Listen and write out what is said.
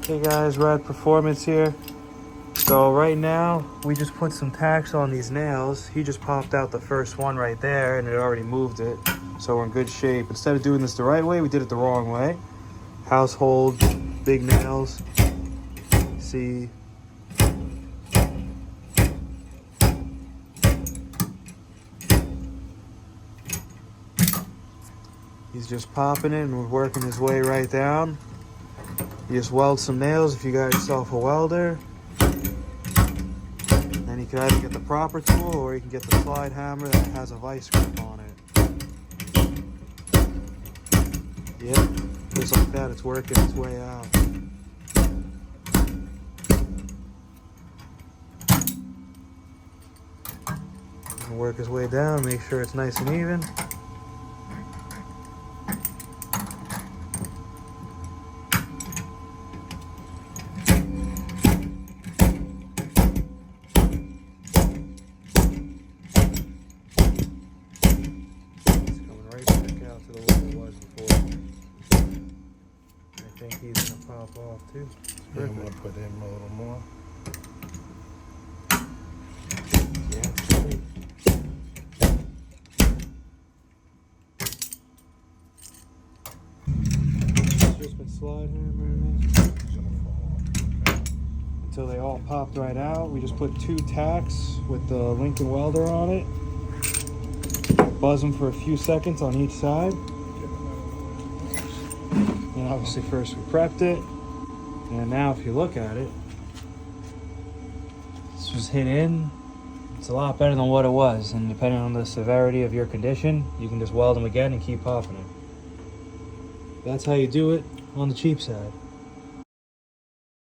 Hey guys, Rad Performance here. So right now, we just put some tacks on these nails. He just popped out the first one right there and it already moved it. So we're in good shape. Instead of doing this the right way, we did it the wrong way. Household, big nails. See. He's just popping it and we're working his way right down. You just weld some nails if you got yourself a welder. Then you can either get the proper tool or you can get the slide hammer that has a vice grip on it. Yep, just like that, it's working its way out. And work his way down, make sure it's nice and even. To the way it was before. I think he's gonna pop off too. Yeah, I'm gonna put in a little more. Yeah, it's great. Just been slide hammering it until they all popped right out. We just put 2 tacks with the Lincoln Welder on it. Buzz them for a few seconds on each side. And obviously first we prepped it. And now if you look at it, this was hit in. It's a lot better than what it was. And depending on the severity of your condition, you can just weld them again and keep popping it. That's how you do it on the cheap side.